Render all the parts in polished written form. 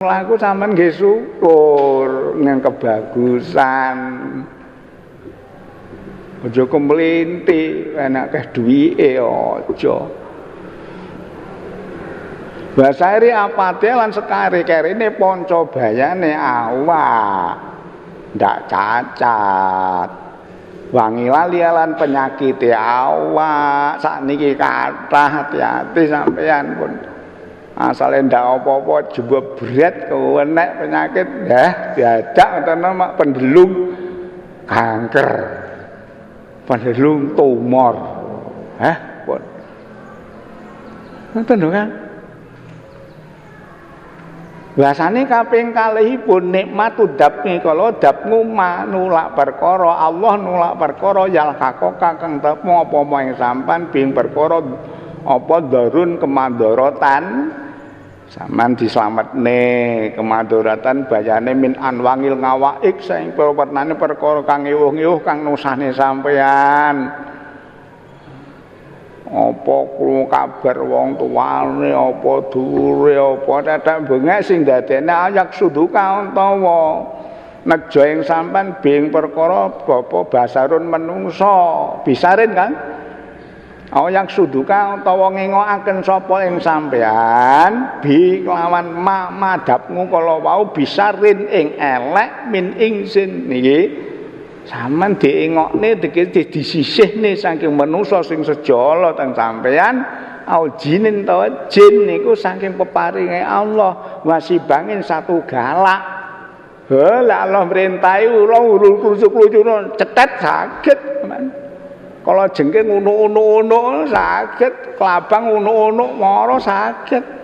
Laku sampean nggih syukur nang kebagusan. Aja kemlinti enak keh duwike aja. Basari apate lan sekare kerene panca bayane awak. Ndak cacat. Wangi lali lan penyakite awak. Sakniki kathah hati-hati sampean pun. Asale ndak apa-apa jebret kewenek penyakit diajak ngono mak pendelung kanker. Pendelung tumor. Pun. Ngoten lho kan. Biasane kaping kalihipun nikmatu dabni kala dabmu manulak perkara Allah nulak perkara yal kakoka kang temu apa ing sampan bing perkara apa darun kemandaratan sampean dislametne kemandaratan bayane min anwangil ngawaik saing perwarnane perkara kang iwuh-iwuh kang nusane sampean. Apa krungu kabar wong tuwane apa dulure apa tetek bengek sing dadene ayak suduka utawa nejo ing sampean bing perkara bapa basarun menungso bisarin kan ayak suduka utawa ngengokaken sapa ing sampean bi kelawan madhabmu kala wau bisarin ing elek min ingsin niki sampean diengokne disisihne saking manusa sing sejala teng sampean au jinin to jin niku saking peparinge Allah wasibangin satu galak. Lah Allah merintahi ula urus-urus cetet saged. Kalau jengking unuk-unuk saged, kelabang unuk-unuk mara saged.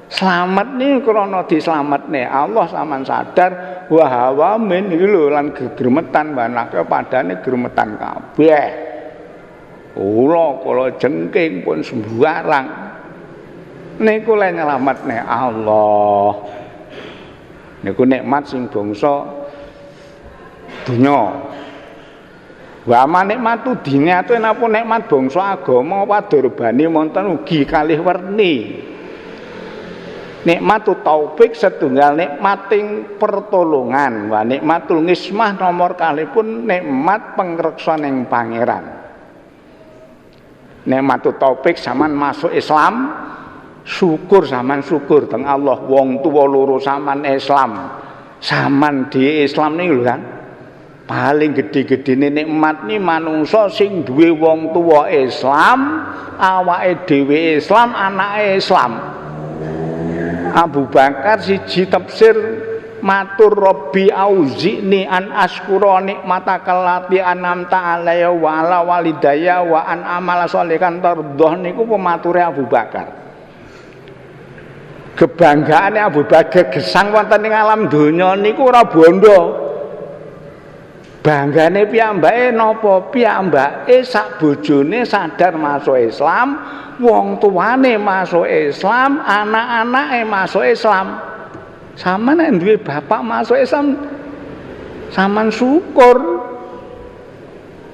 Selamat nih krana dislametne Allah sampean sadar wa hawa min iki lho lan gegremetan banake padane gremetan kabeh. Kula jengking pun sembarang niku le nyelametne Allah. Niku nikmat sing bangsa donya. Wa manikmatu diniyatu napa nikmat bangsa agama padurbane wonten ugi kalih werni. Nikmatu taufik setunggal nikmating pertolongan wa nikmatul ngismah nomor kalipun nikmat pangreksaning pangeran. Nikmatu taufik sampean masuk Islam syukur sampean syukur teng Allah wong tuwa loro sampean Islam sampean di Islam niku lho kan paling gedhe-gedhene nikmat ni manungsa sing duwe wong tuwa Islam awake dhewe Islam anake Islam. Abu Bakar siji tafsir matur Rabbi auzi'ni an askura nikmatakal lati an'amta alayya wa ala walidayya wa an amala sholihan tardhah niku pemature Abu Bakar. Kebanggaane Abu Bakar gesang wonten ing alam donya niku ora bondo. Banggane piyambake napa? Piyambake sak bojone sadar masuk Islam, wong tuane masuk Islam, anak-anake masuk Islam. Sampeyan nek duwe bapak masuk Islam, sampeyan syukur.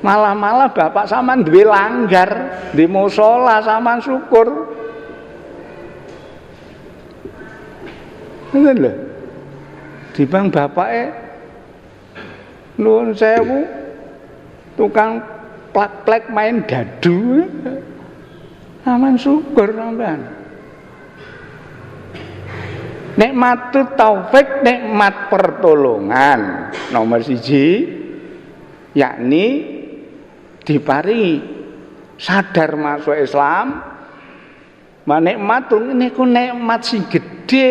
Malah bapak sampeyan duwe langgar, di musala sampeyan syukur. Ngoten lho. Dibang bapake nuwun sewu tukang plak-plek main dadu. Aman syukur sampean. Nikmatu taufik nikmat pertolongan nomor 1 yakni diparingi sadar masuk Islam. Manikmatun niku nikmat sing gedhe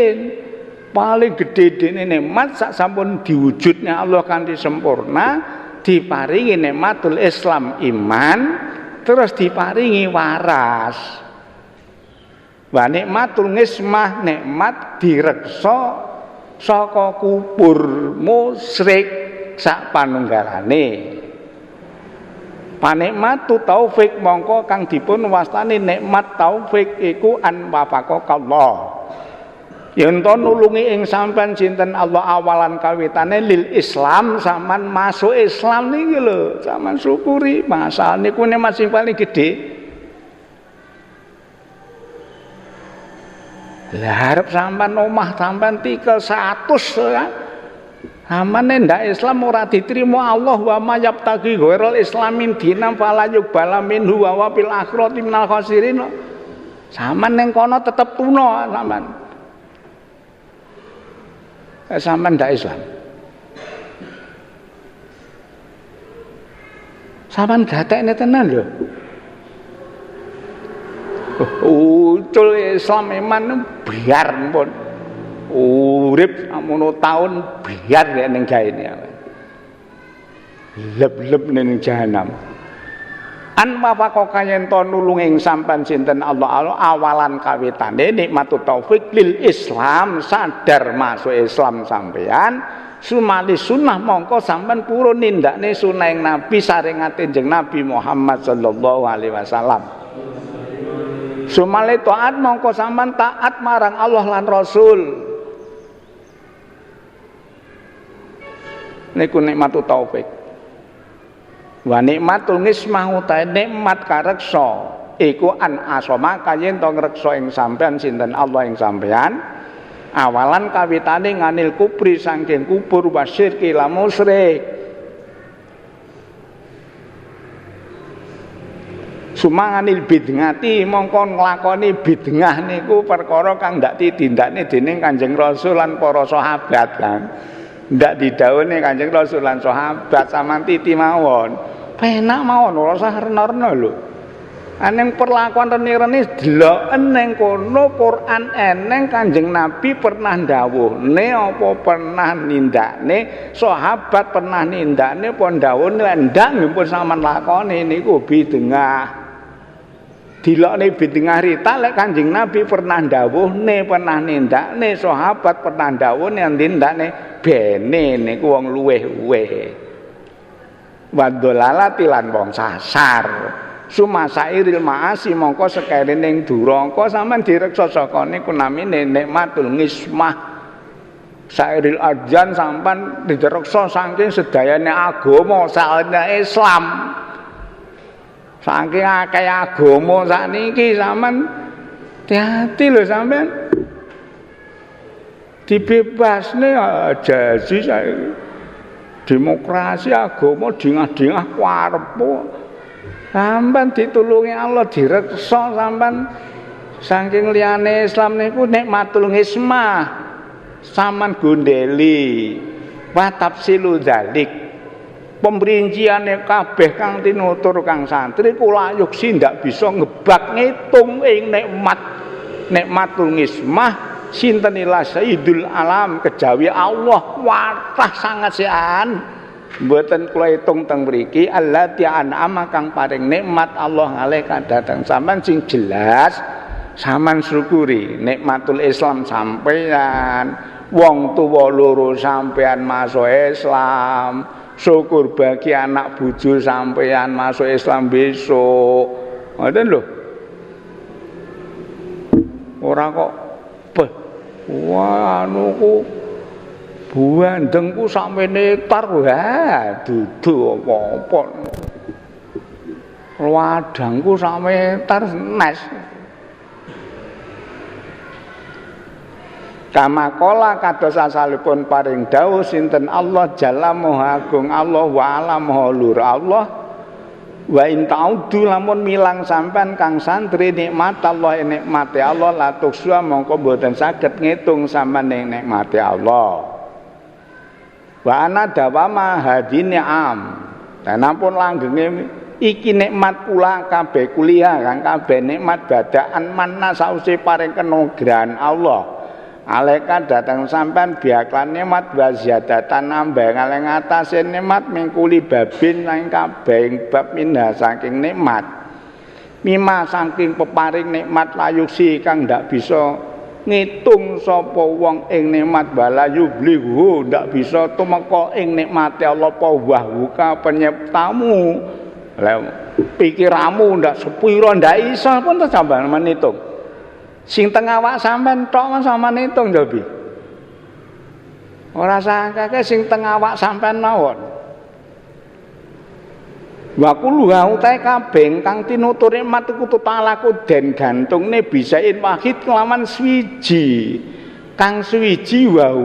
paling gedhe dene nikmat sak sampun diwujudnya Allah kanthi sempurna diparingi nikmatul Islam iman terus diparingi waras. Wa nikmatul ngismah nikmat direksa saka kubur musyrik sak panunggalane. Panikmatu taufik mongko kang dipun wastani nikmat taufik iku an wafaqakallah. Yen to nulungi ing sampean sinten Allah awalan kawitane lil Islam sampean masuk Islam niki lho sampean syukuri masalah niku nikmat sing paling gedhe. Lah arep sampean omah sampean tikel 100 ya. Amane ndak Islam ora diterima Allah wa mayabtaqi ghairal islamin dinam fala yuqbala minhu wa fil akhirati minal khasirin. Sampean ning kono tetep tuna sampean. Sampean ndak Islam. Sampean gatekne tenan lho. Ucul Islam iman biar pun. Urip amono taun biar nek ning gaene. Leb-leb ning jahanam. An mafaqaka yen to nulung ing sampean sinten Allah awalan kawitane nikmatut taufik lil Islam sadar masuk Islam sampean sumali sunnah mongko sampean purun nindakne sunah Nabi saringate jeneng Nabi Muhammad sallallahu alaihi wasallam. Sumali taat mongko sampean taat marang Allah lan Rasul. Niku nikmatut taufik. Wa nikmatul ngismah utahe nikmat kareksa iku an asoma kayen to ngreksa ing sampean sinten Allah ing sampean awalan kawitane nganil kupri saking kubur wasyirki la musyrik. Sumanganil bidngati mongko nglakoni bidngah niku perkara kang ndak ditindakne dening Kanjeng Rasul lan para sahabat kan. Ndak didhawuhne Kanjeng Rasul lan sahabat sampean titi mawon. Penak mawon ora usah rena-rena lho. Aneng perlakuan rene-rene deloken ning kono Quran eneng Kanjeng Nabi pernah ndawuhne apa pernah nindakne, sahabat pernah nindakne apa ndawuhne ndak nggih sampean lakoni niku bid'ah. Dilokne bid'ah rita lek Kanjeng Nabi pernah ndawuhne, pernah nindakne, sahabat pernah ndawuhne nindakne bene niku wong luweh-luweh. Wadolala tilan wong sasar. Sumasairil maasi mongko sekerening duraka sampean direksa saka niku namine nikmatul ngismah. Sairil adjan sampean direksa saking sedayane agama saene Islam. Saking akeh agama sakniki sampean hati-hati lho sampean. Dibebasne jaji saiki. Demokrasi agama dingah-dingah karepmu. Sampeyan ditulungi Allah direksa sampeyan saking liyane Islam niku nikmatul ngismah. Sampeyan gondeli wa tafsilu dzalik. Pemrinciane kabeh kang tinutur kang santri kula yuksi ndak bisa ngebak ngitung ing nikmatul ngismah. Sintenilah Sayyidul Alam kejawi Allah watah sangat sian mboten kula hitung teng mriki allati an'ama kang paring nikmat Allah ngalika dhateng sampean sing jelas sampean syukuri nikmatul Islam sampean wong tuwa loro sampean masuk Islam syukur bagi anak bojo sampean masuk Islam besok ngoten lho ora kok wah anuku buandengku sampe netar wah dudu apa-apa wadangku sampe netar nes kamakola kados asalipun paring dawuh sinten Allah jalla maha agung Allah wa ala maha lur Allah wa in ta'udu lamun milang sampean kang santri nikmat Allah nikmate Allah la tuksua mongko mboten saged ngitung sampean ning nikmate Allah wa ana dawama hadine am dan ampun langgenge iki nikmat kula kabeh kuliah kang kabeh nikmat badaan manna sause paring kenugrahan Allah aleka datang sampean biaklan nikmat wa ziyadatan nambah ngaleng atase nikmat mingkuli babin nang kabeh bab minha saking nikmat mima saking peparing nikmat layuksi kang ndak bisa ngitung sapa wong ing nikmat balayu blihu ndak bisa tumeka ing nikmate Allah apa wahbuka penyiptamu lha pikiramu ndak sepira ndak iso pun to sampean menitung sing teng awak sampean tok sampean hitung Jobi. Ora sakake sing teng awak sampean mawon. Wa kulluha utahe kabeh kang tinutur nikmat iku tutalaku den gantungne bisain wahid kelawan swiji. Kang swiji wa